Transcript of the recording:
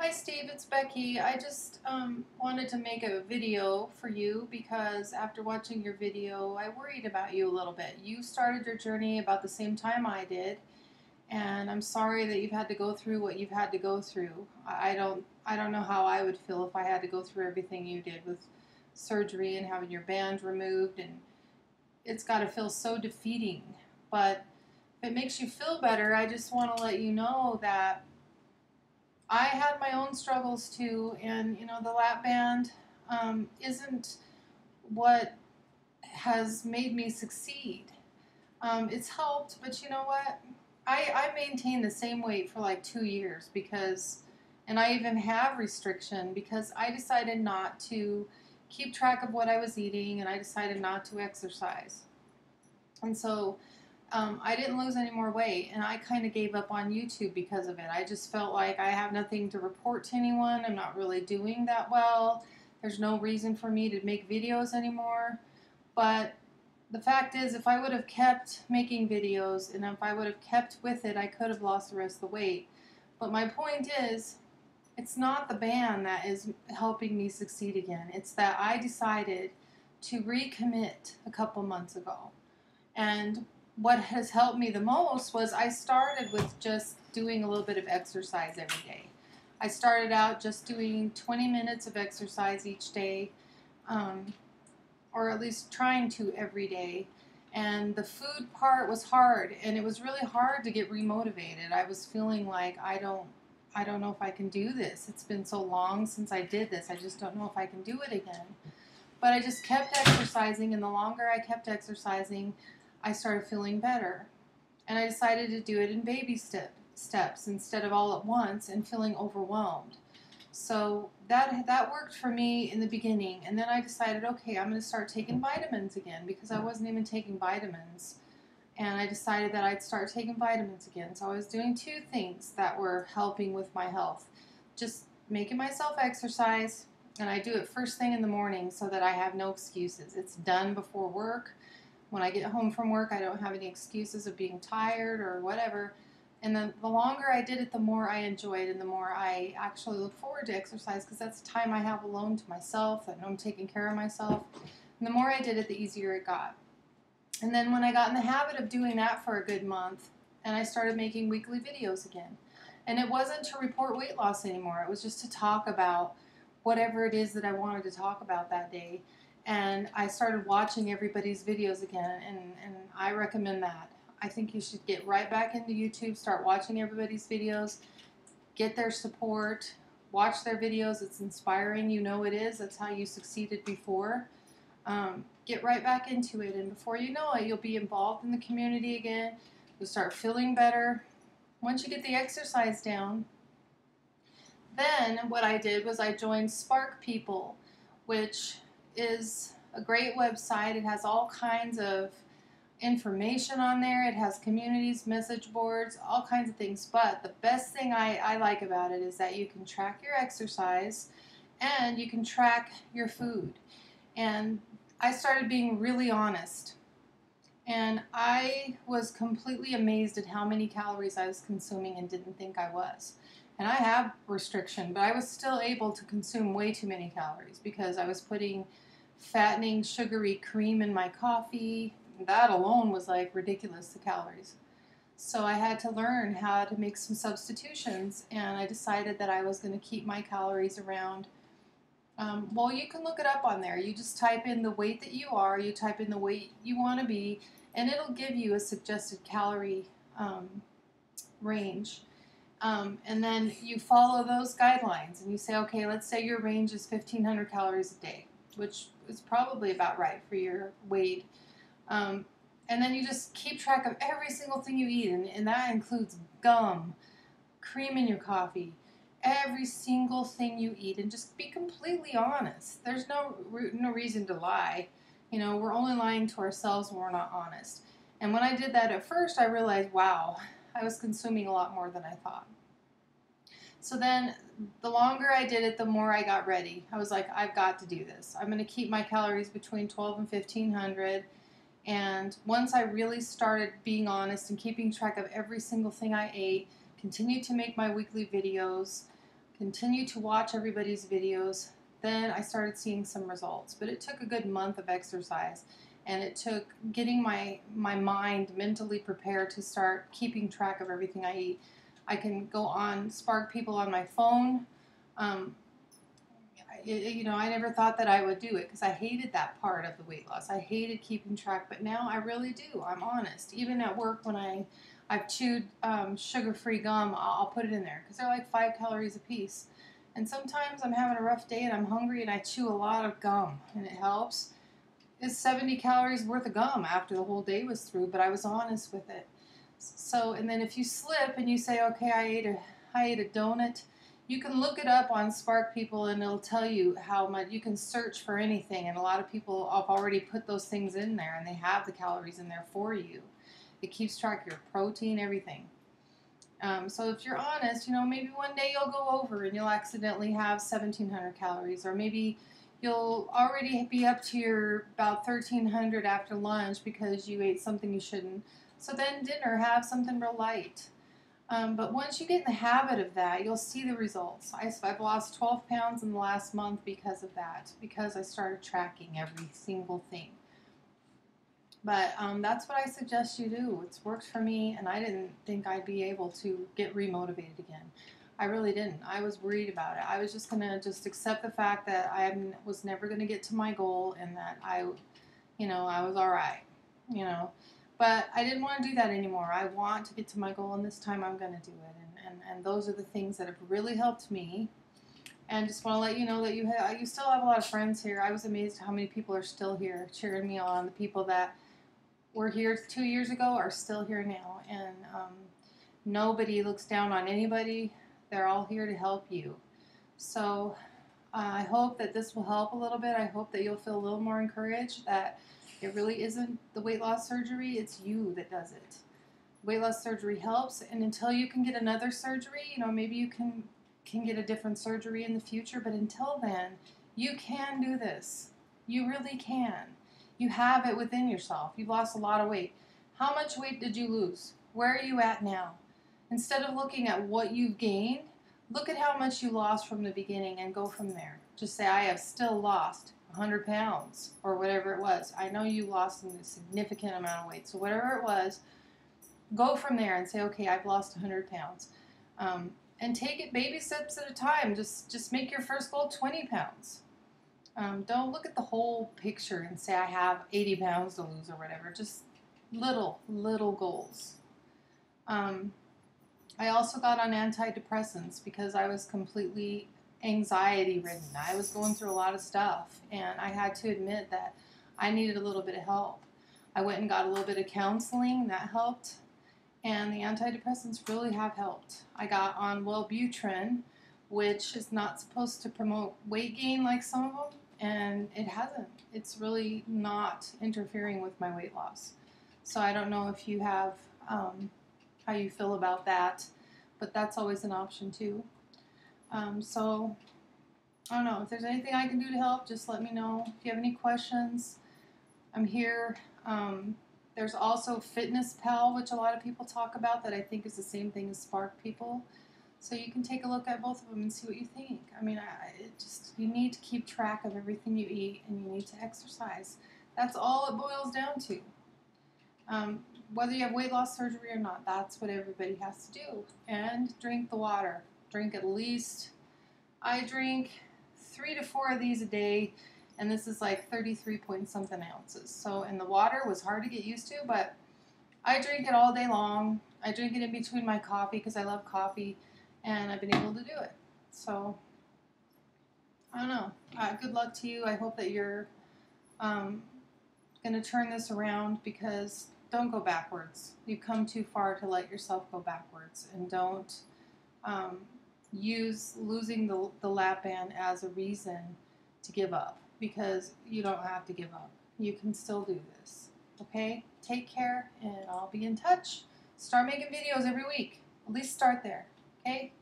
Hi Steve, it's Becky. I just wanted to make a video for you because after watching your video, I worried about you a little bit. You started your journey about the same time I did, and I'm sorry that you've had to go through what you've had to go through. I don't know how I would feel if I had to go through everything you did with surgery and having your band removed, and it's got to feel so defeating. But if it makes you feel better, I just want to let you know that I had my own struggles too, and the lap band isn't what has made me succeed. It's helped, but you know what? I maintained the same weight for like 2 years and I even have restriction because I decided not to keep track of what I was eating and I decided not to exercise. And so I didn't lose any more weight, and I kind of gave up on YouTube because of it. I just felt like I have nothing to report to anyone. I'm not really doing that well. There's no reason for me to make videos anymore. But the fact is, if I would have kept making videos and if I would have kept with it, I could have lost the rest of the weight. But my point is, it's not the band that is helping me succeed again. It's that I decided to recommit a couple months ago. And what has helped me the most was I started with just doing a little bit of exercise every day. I started out just doing 20 minutes of exercise each day, or at least trying to every day. And the food part was hard, and it was really hard to get remotivated. I was feeling like I don't know if I can do this. It's been so long since I did this. I just don't know if I can do it again. But I just kept exercising, and the longer I kept exercising, I started feeling better. And I decided to do it in baby steps instead of all at once and feeling overwhelmed. So that worked for me in the beginning. And then I decided, okay, I'm going to start taking vitamins again because I wasn't even taking vitamins. And I decided that I'd start taking vitamins again. So I was doing two things that were helping with my health. Just making myself exercise, and I do it first thing in the morning so that I have no excuses. It's done before work. When I get home from work, I don't have any excuses of being tired or whatever. And then the longer I did it, the more I enjoyed and the more I actually look forward to exercise because that's time I have alone to myself. I know I'm taking care of myself. And the more I did it, the easier it got. And then when I got in the habit of doing that for a good month, and I started making weekly videos again. And it wasn't to report weight loss anymore. It was just to talk about whatever it is that I wanted to talk about that day. And I started watching everybody's videos again, and I recommend that. I think you should get right back into YouTube, start watching everybody's videos, get their support, watch their videos. It's inspiring. You know it is. That's how you succeeded before. Get right back into it, and before you know it, you'll be involved in the community again. You'll start feeling better. Once you get the exercise down, then what I did was I joined Sparkpeople, which is a great website. It has all kinds of information on there. It has communities, message boards, all kinds of things. But the best thing I like about it is that you can track your exercise and you can track your food. And I started being really honest. And I was completely amazed at how many calories I was consuming and didn't think I was. And I have restriction, but I was still able to consume way too many calories because I was putting fattening, sugary cream in my coffee. That alone was like ridiculous, the calories. So I had to learn how to make some substitutions, and I decided that I was going to keep my calories around. Well, you can look it up on there. You just type in the weight that you are, you type in the weight you want to be, and it'll give you a suggested calorie range. And then you follow those guidelines and you say, okay, let's say your range is 1,500 calories a day, which is probably about right for your weight. And then you just keep track of every single thing you eat, and that includes gum, cream in your coffee, every single thing you eat, and just be completely honest. There's no reason to lie. We're only lying to ourselves when we're not honest. And when I did that at first, I realized, wow, I was consuming a lot more than I thought. So then the longer I did it, the more I got ready. I was like, I've got to do this. I'm going to keep my calories between 12 and 1,500. And once I really started being honest and keeping track of every single thing I ate, continued to make my weekly videos, continued to watch everybody's videos. Then I started seeing some results, but it took a good month of exercise, and it took getting my mind mentally prepared to start keeping track of everything I eat. I can go on Sparkpeople on my phone. Um, I never thought that I would do it because I hated that part of the weight loss. I hated keeping track, but now I really do. I'm honest. Even at work, when I've chewed sugar-free gum, I'll put it in there because they're like 5 calories a piece. And sometimes I'm having a rough day and I'm hungry and I chew a lot of gum and it helps. It's 70 calories worth of gum after the whole day was through, but I was honest with it. So, and then if you slip and you say, okay, I ate a donut, you can look it up on Sparkpeople and it'll tell you how much. You can search for anything, and a lot of people have already put those things in there and they have the calories in there for you. It keeps track of your protein, everything. So if you're honest, maybe one day you'll go over and you'll accidentally have 1,700 calories, or maybe you'll already be up to your about 1,300 after lunch because you ate something you shouldn't. So then dinner, have something real light. But once you get in the habit of that, you'll see the results. I've lost 12 pounds in the last month because of that, because I started tracking every single thing. But that's what I suggest you do. It's worked for me, and I didn't think I'd be able to get remotivated again. I really didn't. I was worried about it. I was just going to accept the fact that I was never going to get to my goal, and that I was all right, But I didn't want to do that anymore. I want to get to my goal, and this time I'm going to do it. And those are the things that have really helped me. And just want to let you know that you still have a lot of friends here. I was amazed how many people are still here cheering me on. The people that were here 2 years ago are still here now. And nobody looks down on anybody. They're all here to help you. So I hope that this will help a little bit. I hope that you'll feel a little more encouraged that it really isn't the weight loss surgery, it's you that does it. Weight loss surgery helps, and until you can get another surgery, maybe you can get a different surgery in the future, but until then, you can do this. You really can. You have it within yourself. You've lost a lot of weight. How much weight did you lose? Where are you at now? Instead of looking at what you've gained, look at how much you lost from the beginning and go from there. Just say, I have still lost 100 pounds or whatever it was. I know you lost a significant amount of weight, so whatever it was, go from there and say, okay, I've lost 100 pounds. And take it baby steps at a time. Just make your first goal 20 pounds. Don't look at the whole picture and say, I have 80 pounds to lose or whatever. Just little goals. I also got on antidepressants because I was completely anxiety ridden. I was going through a lot of stuff, and I had to admit that I needed a little bit of help. I went and got a little bit of counseling. That helped, and the antidepressants really have helped. I got on Wellbutrin, which is not supposed to promote weight gain like some of them, and it hasn't. It's really not interfering with my weight loss. So I don't know if you have how you feel about that, but that's always an option too. So I don't know, if there's anything I can do to help, just let me know. If you have any questions, I'm here. There's also Fitness Pal, which a lot of people talk about, that I think is the same thing as Sparkpeople. So you can take a look at both of them and see what you think. I mean, you need to keep track of everything you eat, and you need to exercise. That's all it boils down to. Whether you have weight loss surgery or not, that's what everybody has to do. And drink the water. Drink at least, I drink 3 to 4 of these a day, and this is like 33 point something ounces. So, and the water was hard to get used to, but I drink it all day long. I drink it in between my coffee because I love coffee, and I've been able to do it. So, I don't know. Good luck to you. I hope that you're going to turn this around, because don't go backwards. You've come too far to let yourself go backwards, and don't use losing the lap band as a reason to give up, because you don't have to give up. You can still do this. Okay? Take care, and I'll be in touch. Start making videos every week. At least start there. Okay?